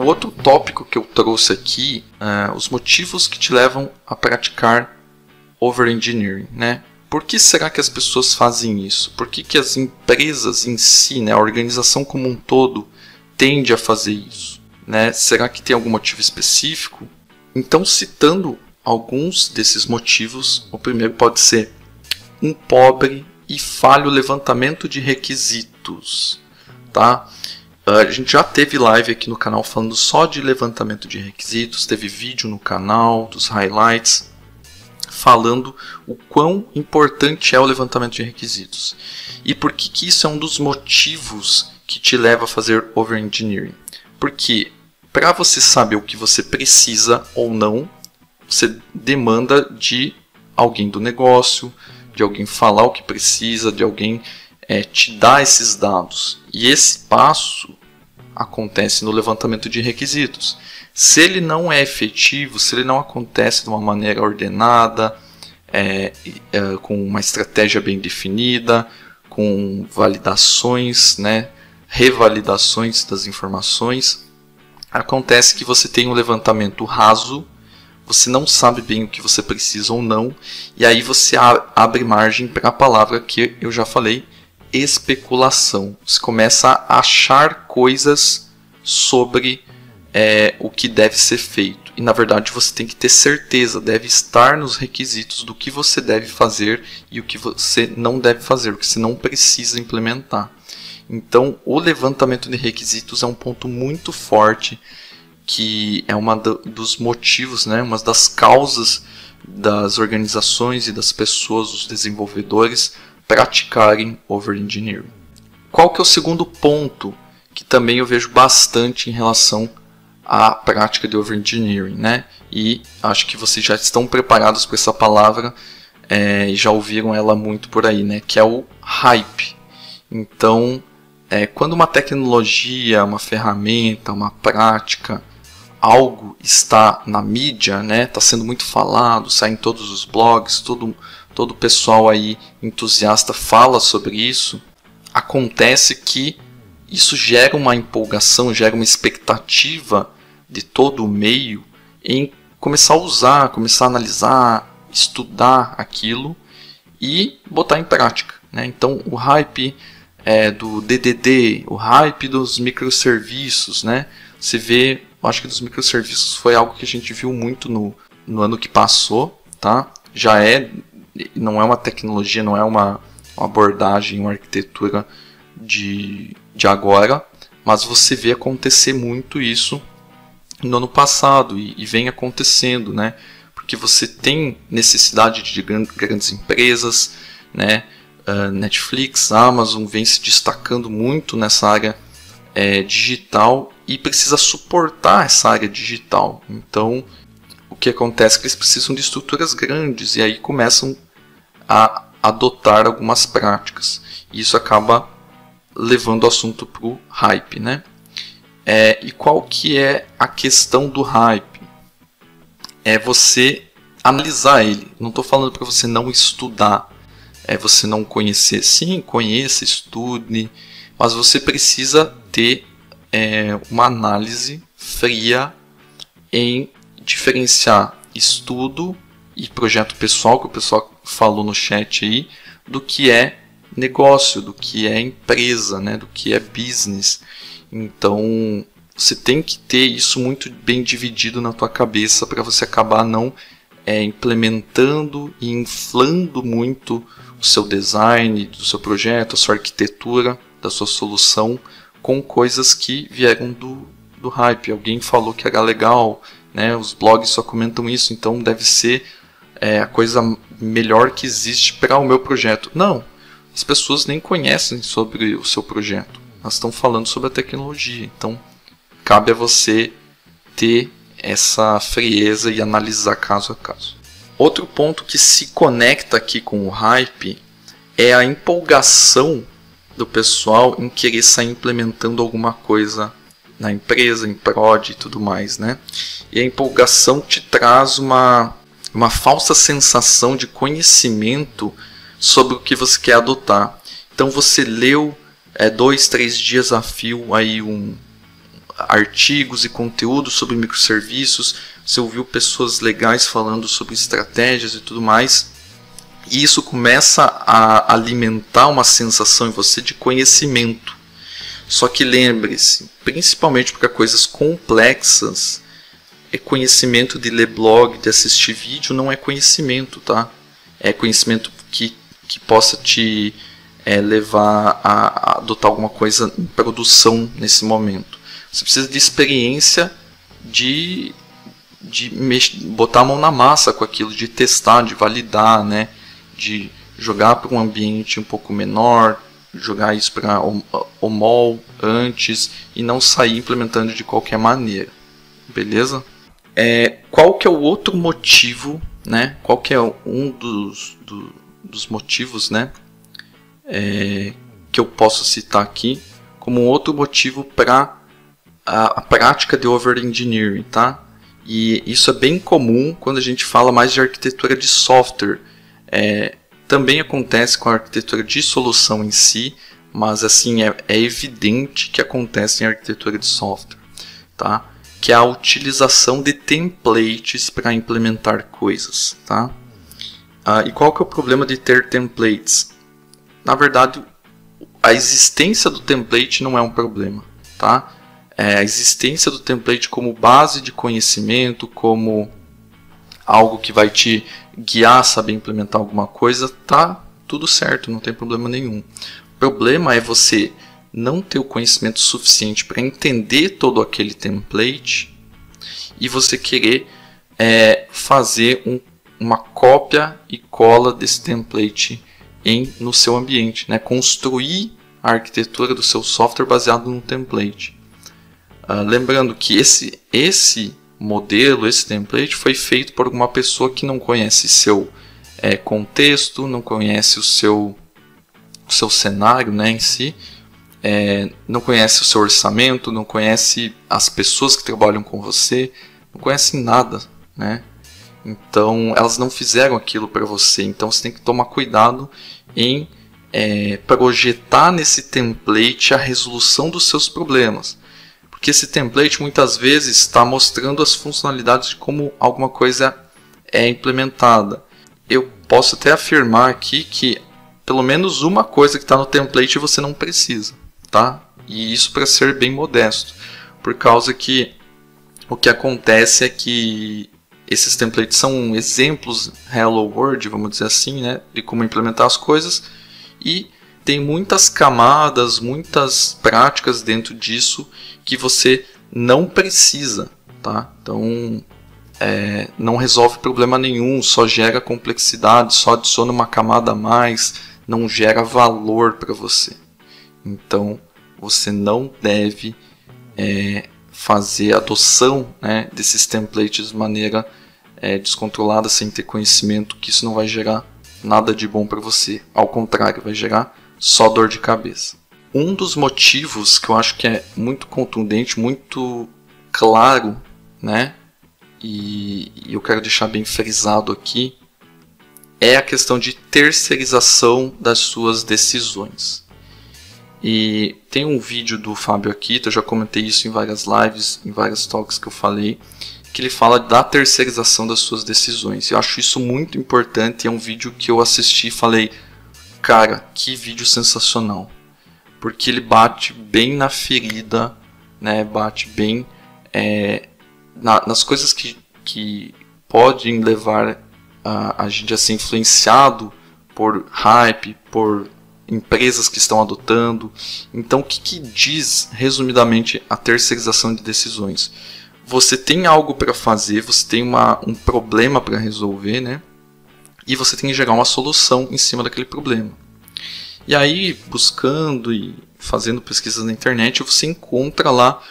Outro tópico que eu trouxe aqui, os motivos que te levam a praticar overengineering, né? Por que será que as pessoas fazem isso? Por que as empresas em si, né, a organização como um todo, tende a fazer isso, né? Será que tem algum motivo específico? Então, citando alguns desses motivos, o primeiro pode ser um pobre e falho levantamento de requisitos, tá? A gente já teve live aqui no canal falando só de levantamento de requisitos, teve vídeo no canal dos highlights falando o quão importante é o levantamento de requisitos. E por que isso é um dos motivos que te leva a fazer overengineering? Porque para você saber o que você precisa ou não, você demanda de alguém do negócio, de alguém falar o que precisa, de alguém te dar esses dados. E esse passo acontece no levantamento de requisitos. Se ele não é efetivo, se ele não acontece de uma maneira ordenada, com uma estratégia bem definida, com validações, né, revalidações das informações, acontece que você tem um levantamento raso, você não sabe bem o que você precisa ou não, e aí você abre margem para a palavra que eu já falei, especulação. Você começa a achar coisas sobre o que deve ser feito. E na verdade você tem que ter certeza, deve estar nos requisitos do que você deve fazer e o que você não deve fazer, o que você não precisa implementar. Então o levantamento de requisitos é um ponto muito forte, que é dos motivos, né, uma das causas das organizações e das pessoas, dos desenvolvedores, praticarem overengineering. Qual que é o segundo ponto que também eu vejo bastante em relação à prática de overengineering, né? E acho que vocês já estão preparados para essa palavra e já ouviram ela muito por aí, né? Que é o hype. Então, quando uma tecnologia, uma ferramenta, uma prática, algo está na mídia, né? Está sendo muito falado, sai em todos os blogs, todo o pessoal aí entusiasta fala sobre isso, acontece que isso gera uma empolgação, gera uma expectativa de todo o meio em começar a usar, começar a analisar, estudar aquilo e botar em prática, né? Então o hype do DDD, o hype dos microserviços, né? Você vê, eu acho que dos microserviços foi algo que a gente viu muito no ano que passou, tá? Não é uma tecnologia, não é uma abordagem, uma arquitetura de agora, mas você vê acontecer muito isso no ano passado e vem acontecendo, né? Porque você tem necessidade de grandes empresas, né? Netflix, Amazon vem se destacando muito nessa área digital e precisa suportar essa área digital. Então, o que acontece é que eles precisam de estruturas grandes e aí começam a adotar algumas práticas. E isso acaba levando o assunto para o hype, né? E qual que é a questão do hype? É você analisar ele. Não estou falando para você não estudar, é você não conhecer. Sim, conheça, estude, mas você precisa ter uma análise fria em diferenciar estudo e projeto pessoal, que o pessoal falou no chat aí, do que é negócio, do que é empresa, né, do que é business. Então você tem que ter isso muito bem dividido na tua cabeça para você acabar não implementando e inflando muito o seu design, do seu projeto, a sua arquitetura, da sua solução com coisas que vieram do hype. Alguém falou que era legal, né? Os blogs só comentam isso, então deve ser a coisa melhor que existe para o meu projeto. Não, as pessoas nem conhecem sobre o seu projeto, elas estão falando sobre a tecnologia. Então cabe a você ter essa frieza e analisar caso a caso. Outro ponto que se conecta aqui com o hype é a empolgação do pessoal em querer sair implementando alguma coisa na empresa, em prod e tudo mais, né? E a empolgação te traz uma falsa sensação de conhecimento sobre o que você quer adotar. Então você leu 2, 3 dias a fio aí artigos e conteúdo sobre microserviços, você ouviu pessoas legais falando sobre estratégias e tudo mais, e isso começa a alimentar uma sensação em você de conhecimento. Só que lembre-se, principalmente para coisas complexas, conhecimento de ler blog, de assistir vídeo, não é conhecimento, tá? É conhecimento que possa te levar a adotar alguma coisa em produção nesse momento. Você precisa de experiência de botar a mão na massa com aquilo, de testar, de validar, né? De jogar para um ambiente um pouco menor, jogar isso para o mall antes e não sair implementando de qualquer maneira. Beleza? Qual que é o outro motivo, né? Qual que é um dos motivos, né? Que eu posso citar aqui como outro motivo para a prática de over-engineering, tá? E isso é bem comum quando a gente fala mais de arquitetura de software. Também acontece com a arquitetura de solução em si, mas assim é evidente que acontece em arquitetura de software, tá? Que é a utilização de templates para implementar coisas, tá? E qual que é o problema de ter templates? Na verdade, a existência do template não é um problema, tá? A existência do template como base de conhecimento, como algo que vai te guiar a saber implementar alguma coisa, tá tudo certo, não tem problema nenhum. O problema é você não ter o conhecimento suficiente para entender todo aquele template e você querer fazer uma cópia e cola desse template no seu ambiente, né? Construir a arquitetura do seu software baseado num template. Lembrando que esse modelo, esse template foi feito por uma pessoa que não conhece seu contexto, não conhece o seu cenário, né, em si, não conhece o seu orçamento, não conhece as pessoas que trabalham com você, não conhece nada, né? Então elas não fizeram aquilo para você, então você tem que tomar cuidado em projetar nesse template a resolução dos seus problemas. Porque esse template muitas vezes está mostrando as funcionalidades de como alguma coisa é implementada. Eu posso até afirmar aqui que pelo menos uma coisa que está no template você não precisa, tá? E isso para ser bem modesto, por causa que o que acontece é que esses templates são exemplos Hello World, vamos dizer assim, né, de como implementar as coisas, e tem muitas camadas, muitas práticas dentro disso que você não precisa, tá? Então não resolve problema nenhum, só gera complexidade, só adiciona uma camada a mais, não gera valor para você. Então você não deve fazer a adoção, né, desses templates de maneira descontrolada, sem ter conhecimento, que isso não vai gerar nada de bom para você. Ao contrário, vai gerar só dor de cabeça. Um dos motivos que eu acho que é muito contundente, muito claro, né, e eu quero deixar bem frisado aqui, é a questão de terceirização das suas decisões. E tem um vídeo do Fábio Akita, eu já comentei isso em várias lives, em várias talks que eu falei, que ele fala da terceirização das suas decisões. Eu acho isso muito importante, é um vídeo que eu assisti e falei, cara, que vídeo sensacional. Porque ele bate bem na ferida, né? Bate bem nas coisas que podem levar a gente a ser influenciado por hype, por empresas que estão adotando. Então, o que diz, resumidamente, a terceirização de decisões? Você tem algo para fazer, você tem um problema para resolver, né? E você tem que gerar uma solução em cima daquele problema. E aí, buscando e fazendo pesquisas na internet, você encontra lá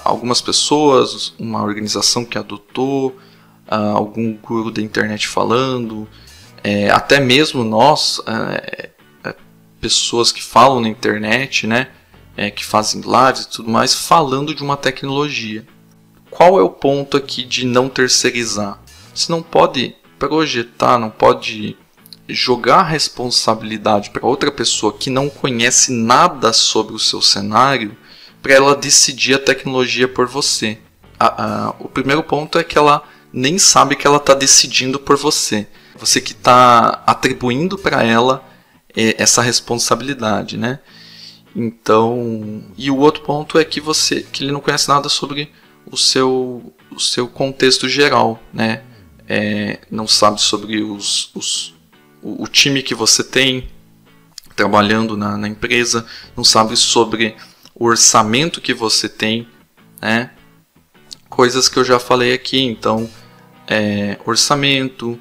algumas pessoas, uma organização que adotou, algum guru da internet falando, até mesmo nós, pessoas que falam na internet, né, que fazem lives e tudo mais, falando de uma tecnologia. Qual é o ponto aqui de não terceirizar? Você não pode projetar, não pode jogar a responsabilidade para outra pessoa que não conhece nada sobre o seu cenário, para ela decidir a tecnologia por você. O primeiro ponto é que ela nem sabe que ela está decidindo por você. Você que está atribuindo para ela essa responsabilidade, né? Então, e o outro ponto é que ele não conhece nada sobre o seu contexto geral, né? Não sabe sobre o time que você tem trabalhando na empresa, não sabe sobre o orçamento que você tem, né? Coisas que eu já falei aqui. Então, orçamento,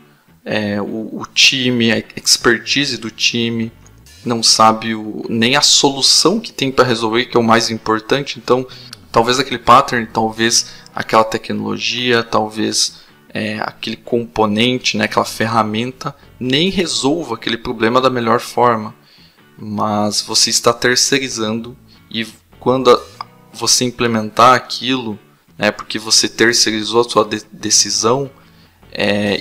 o time, a expertise do time, não sabe nem a solução que tem para resolver, que é o mais importante. Então, talvez aquele pattern, talvez aquela tecnologia, talvez aquele componente, né, aquela ferramenta, nem resolva aquele problema da melhor forma. Mas você está terceirizando, e quando você implementar aquilo, né, porque você terceirizou a sua decisão,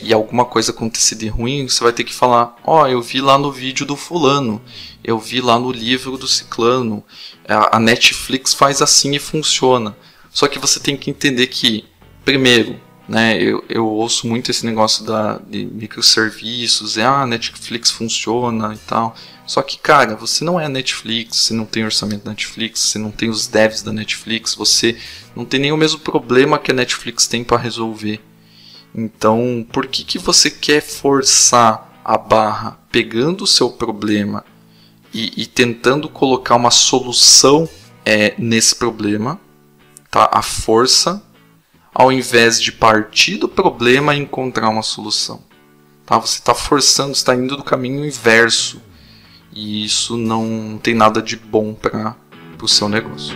e alguma coisa acontecer de ruim, você vai ter que falar: eu vi lá no vídeo do fulano, eu vi lá no livro do ciclano, a Netflix faz assim e funciona. Só que você tem que entender que, primeiro, né, eu ouço muito esse negócio de microserviços, Netflix funciona e tal. Só que, cara, você não é a Netflix, você não tem orçamento da Netflix, você não tem os devs da Netflix, você não tem nem o mesmo problema que a Netflix tem para resolver. Então, por que você quer forçar a barra pegando o seu problema e tentando colocar uma solução nesse problema, tá? A força, ao invés de partir do problema e encontrar uma solução, tá? Você está forçando, está indo do caminho inverso. E isso não tem nada de bom para o seu negócio.